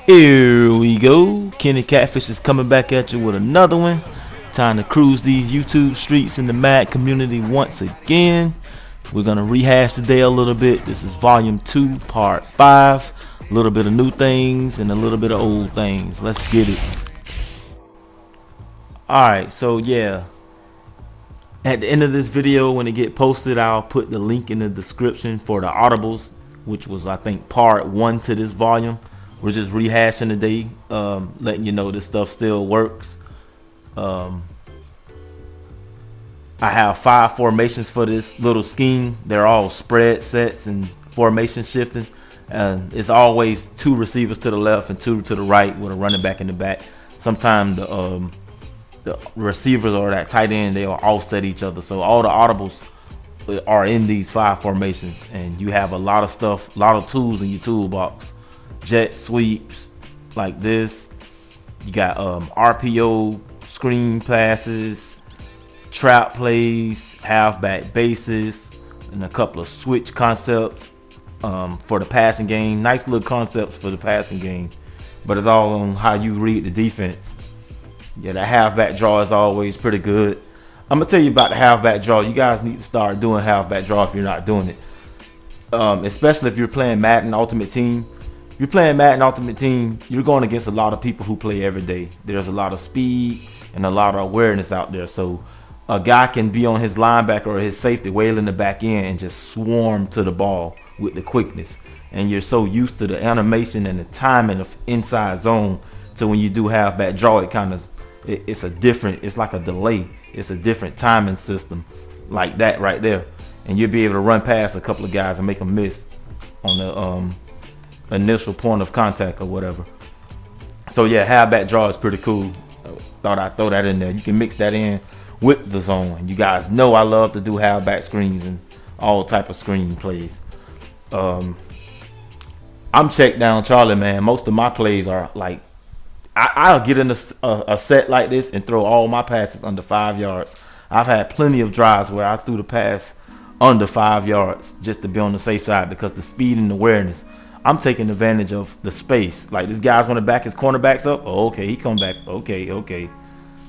Here we go. Kenny Catfish is coming back at you with another one. Time to cruise these YouTube streets in the Mad community once again. We're going to rehash today a little bit. This is volume 2, part 5. A little bit of new things and a little bit of old things. Let's get it. Alright, so yeah. At the end of this video, when it get posted, I'll put the link in the description for the audibles, which was, I think, part 1 to this volume. We're just rehashing today, letting you know this stuff still works. I have 5 formations for this little scheme. They're all spread sets and formation shifting. And it's always 2 receivers to the left and 2 to the right with a running back in the back. Sometimes the receivers or that tight end, they'll offset each other. So all the audibles are in these 5 formations. And you have a lot of stuff, a lot of tools in your toolbox. Jet sweeps like this. You got RPO screen passes, trap plays, halfback bases, and a couple of switch concepts for the passing game. Nice little concepts for the passing game, but it's all on how you read the defense. Yeah, that halfback draw is always pretty good. I'm gonna tell you about the halfback draw. You guys need to start doing halfback draw if you're not doing it, especially if you're playing Madden Ultimate Team. If you're playing Madden Ultimate Team, you're going against a lot of people who play every day. There's a lot of speed and a lot of awareness out there. So a guy can be on his linebacker or his safety wailing the back end and just swarm to the ball with the quickness. And you're so used to the animation and the timing of inside zone. So when you do halfback draw, it's like a delay. It's a different timing system like that right there. And you'll be able to run past a couple of guys and make them miss on the initial point of contact or whatever. So yeah, halfback draw is pretty cool. Thought I'd throw that in there. You can mix that in with the zone. You guys know I love to do halfback screens and all type of screen plays. I'm check down Charlie, man. Most of my plays are like I'll get in a set like this and throw all my passes under 5 yards. I've had plenty of drives where I threw the pass under 5 yards just to be on the safe side because the speed and awareness. I'm taking advantage of the space. Like this guy's gonna back his cornerbacks up. Oh, okay, he come back. Okay.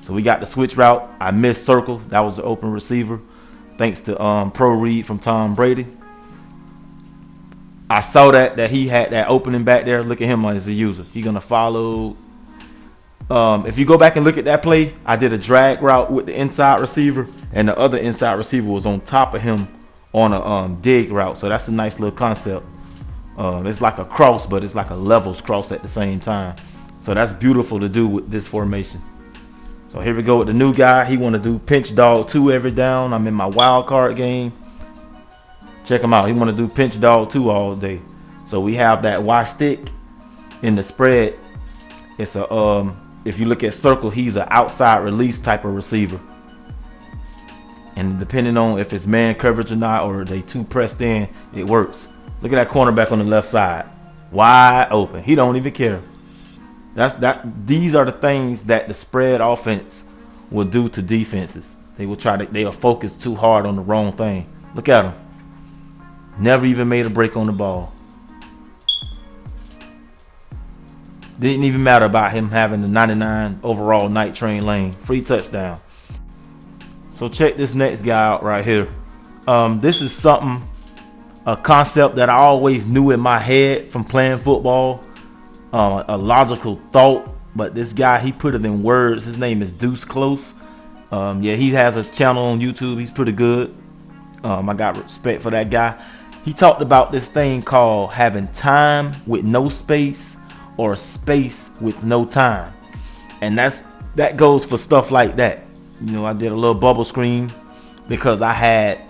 So we got the switch route. I missed circle. That was the open receiver. Thanks to pro read from Tom Brady. I saw that he had that opening back there. Look at him as a user. He's gonna follow. If you go back and look at that play, I did a drag route with the inside receiver, and the other inside receiver was on top of him on a dig route. So that's a nice little concept. It's like a cross, but it's like a levels cross at the same time. So that's beautiful to do with this formation. So here we go with the new guy. He want to do pinch dog 2 every down. I'm in my wild card game. Check him out. He want to do pinch dog 2 all day. So we have that Y stick in the spread. It's a if you look at circle, he's an outside release type of receiver. And depending on if it's man coverage or not, or they too pressed in, it works. Look at that cornerback on the left side, wide open. He don't even care. These are the things that the spread offense will do to defenses. They'll focus too hard on the wrong thing. Look at him. Never even made a break on the ball. Didn't even matter about him having the 99 overall night train lane. Free touchdown. So check this next guy out right here. This is a concept that I always knew in my head from playing football, a logical thought, but this guy, he put it in words. His name is Deuce Close. Yeah, he has a channel on YouTube. He's pretty good. I got respect for that guy. He talked about this thing called having time with no space or space with no time, and that goes for stuff like that. You know, I did a little bubble screen because I had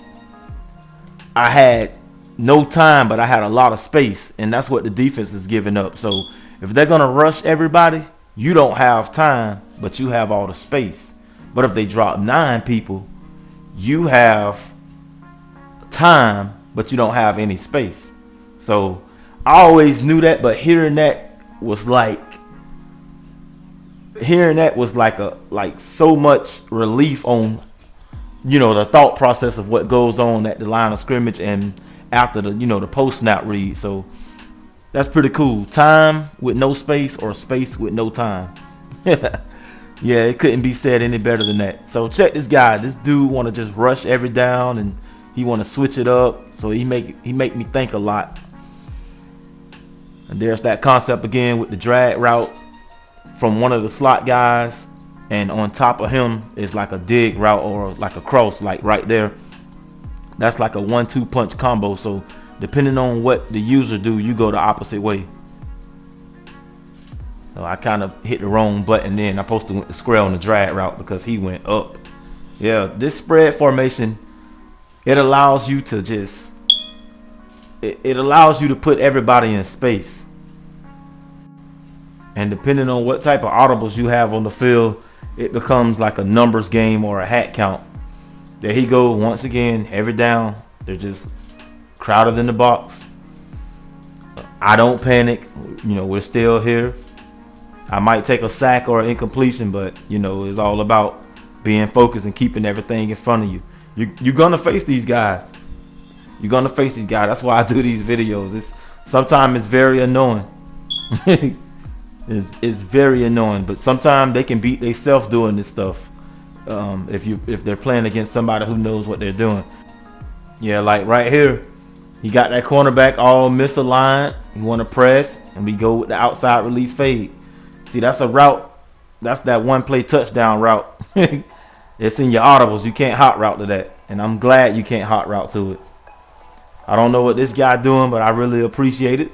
no time, but I had a lot of space, and that's what the defense is giving up. So if they're gonna rush everybody, you don't have time, but you have all the space. But if they drop 9 people, you have time, but you don't have any space. So I always knew that, but hearing that was like so much relief on, you know, the thought process of what goes on at the line of scrimmage and after the, you know, the post snap read. So That's pretty cool. Time with no space or space with no time. Yeah, it couldn't be said any better than that. So check this guy. This dude want to just rush every down, and he want to switch it up. So he make me think a lot. And there's that concept again with the drag route from one of the slot guys, and on top of him is like a dig route or like a cross, like right there. That's like a 1-2 punch combo. So depending on what the user do, you go the opposite way. So I kind of hit the wrong button then. I'm supposed to went to square on the drag route because he went up. Yeah, this spread formation, it allows you to just, it allows you to put everybody in space. And depending on what type of audibles you have on the field, it becomes like a numbers game or a hat count. There he go once again, every down. They're just crowded in the box. I don't panic. You know, we're still here. I might take a sack or an incompletion, but you know, it's all about being focused and keeping everything in front of you. You're gonna face these guys. You're gonna face these guys. That's why I do these videos. Sometimes it's very annoying. It's very annoying, but sometimes they can beat themselves doing this stuff. If they're playing against somebody who knows what they're doing. Yeah, like right here, he got that cornerback all misaligned. You want to press, and we go with the outside release fade. See, that's a route. That's that one play touchdown route. It's in your audibles. You can't hot route to that, and I'm glad you can't hot route to it. I don't know what this guy doing, but I really appreciate it.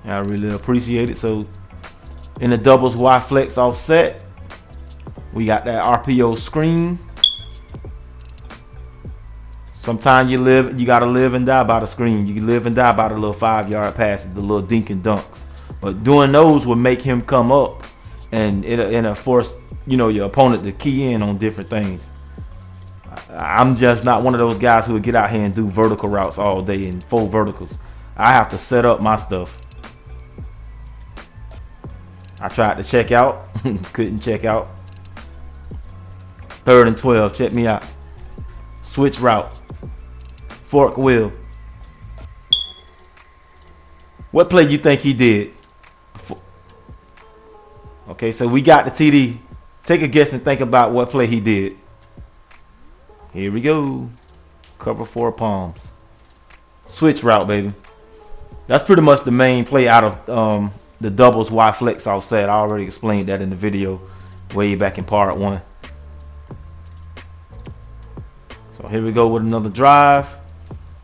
I really appreciate it. So in the doubles Y flex offset, we got that RPO screen. Sometimes you gotta live and die by the screen. You can live and die by the little 5-yard passes, the little dink and dunks. But doing those will make him come up, and it'll force, you know, your opponent to key in on different things. I'm just not one of those guys who would get out here and do vertical routes all day and full verticals. I have to set up my stuff. I tried to check out, couldn't check out. 3rd and 12, check me out. Switch route, fork wheel. What play you think he did? Okay, so we got the TD. Take a guess and think about what play he did. Here we go. Cover 4 palms. Switch route, baby. That's pretty much the main play out of the doubles Y flex offset. I already explained that in the video way back in part 1. So here we go with another drive.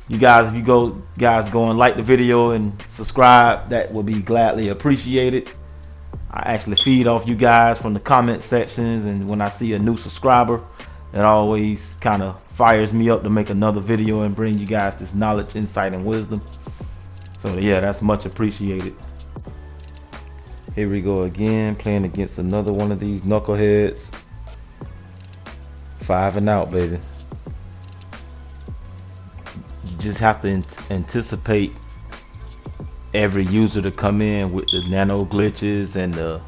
You guys, if you go and like the video and subscribe, that will be gladly appreciated. I actually feed off you guys from the comment sections, and when I see a new subscriber, it always kind of fires me up to make another video and bring you guys this knowledge, insight, and wisdom. So yeah, that's much appreciated. Here we go again, playing against another one of these knuckleheads. 5 and out, baby. You just have to anticipate every user to come in with the nano glitches and the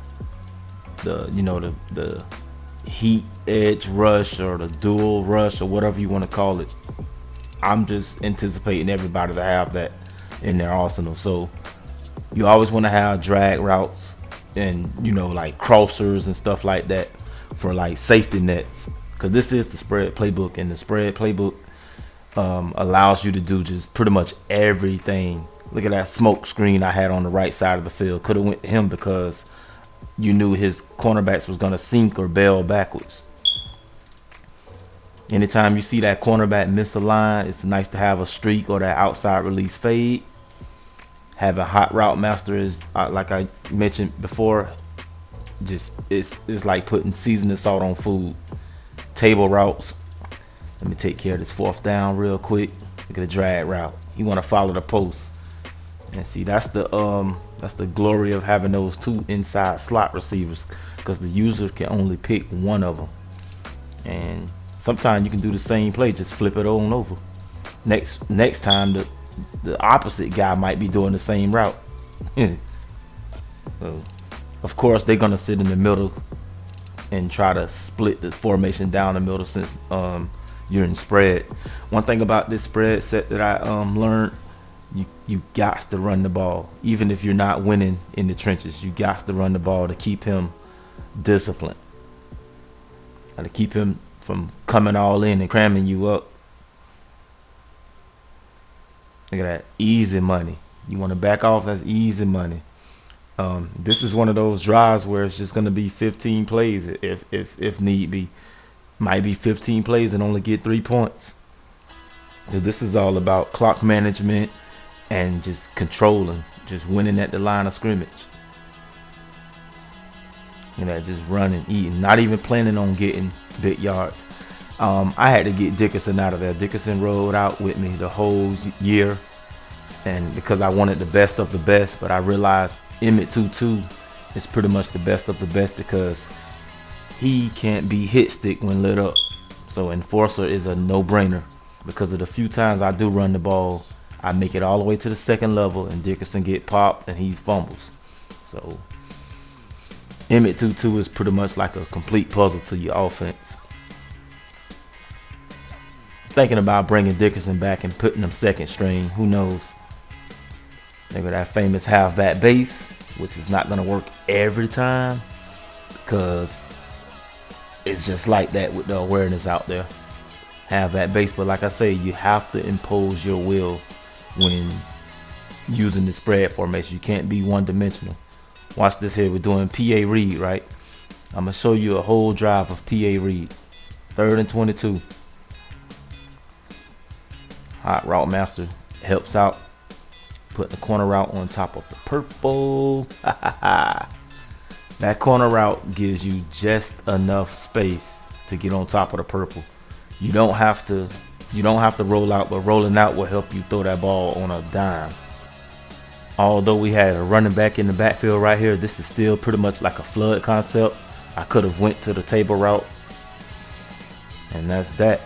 heat edge rush or the dual rush or whatever you want to call it. I'm just anticipating everybody to have that in their arsenal. So you always want to have drag routes and, you know, like crossers and stuff like that for like safety nets, because this is the spread playbook, and the spread playbook allows you to do just pretty much everything. Look at that smoke screen I had on the right side of the field. Could have went to him because you knew his cornerbacks was going to sink or bail backwards. Anytime you see that cornerback misaligned, it's nice to have a streak or that outside release fade. Have a hot route master is like I mentioned before. Just it's like putting seasoning salt on food. Table routes. Let me take care of this 4th down real quick. Look at the drag route. You want to follow the post. And see, that's the glory of having those 2 inside slot receivers, because the user can only pick one of them. And sometimes you can do the same play, just flip it on over. Next time the opposite guy might be doing the same route. So, of course, they're gonna sit in the middle and try to split the formation down the middle, since you're in spread. One thing about this spread set that I learned, You got to run the ball. Even if you're not winning in the trenches, you got to run the ball to keep him disciplined. To keep him from coming all in and cramming you up. Look at that, easy money. You want to back off, that's easy money. This is one of those drives where it's just going to be 15 plays if need be. Might be 15 plays and only get 3 points. Because this is all about clock management and just controlling, just winning at the line of scrimmage. You know, just running, eating, not even planning on getting big yards. I had to get Dickerson out of there. Dickerson rode out with me the whole year, and because I wanted the best of the best, but I realized Emmett Tutu is pretty much the best of the best because he can't be hit stick when lit up. So Enforcer is a no-brainer because of the few times I do run the ball, I make it all the way to the second level and Dickerson get popped and he fumbles. So Emmett Tutu is pretty much like a complete puzzle to your offense. Thinking about bringing Dickerson back and putting him second string, who knows? Maybe that famous halfback base, which is not going to work every time because it's just like that with the awareness out there. Halfback base, but like I say, you have to impose your will when using the spread formation. You can't be one-dimensional. Watch this here. We're doing PA read, right? I'm going to show you a whole drive of PA read. 3rd and 22. Hot Route Master helps out. Putting the corner route on top of the purple. That corner route gives you just enough space to get on top of the purple. You don't have to roll out, but rolling out will help you throw that ball on a dime. Although we had a running back in the backfield right here, this is still pretty much like a flood concept. I could have went to the table route. And that's that.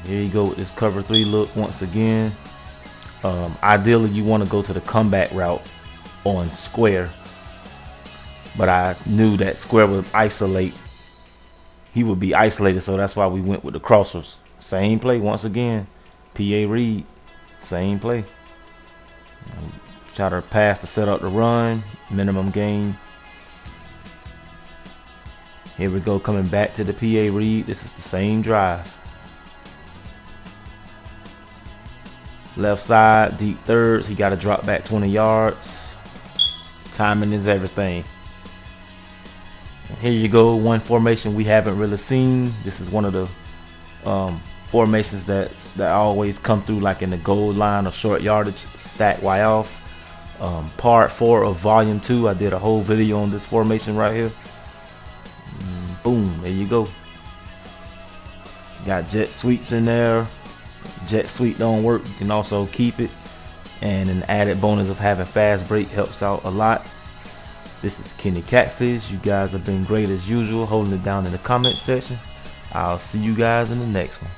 Here you go with this cover 3 look once again. Ideally, you want to go to the comeback route on square. But I knew that square would isolate. He would be isolated, so that's why we went with the crossers. Same play once again. PA read. Same play. Try to pass to set up the run. Minimum gain. Here we go, coming back to the PA read. This is the same drive. Left side, deep thirds. He got to drop back 20 yards. Timing is everything. And here you go, one formation we haven't really seen. This is one of the formations that always come through, like in the goal line or short yardage, stack Y off. Part 4 of volume 2. I did a whole video on this formation right here. Boom, there you go. Got jet sweeps in there. Jet sweep don't work, you can also keep it, and an added bonus of having fast break helps out a lot. This is Kenny Catfish. You guys have been great as usual, holding it down in the comment section. I'll see you guys in the next one.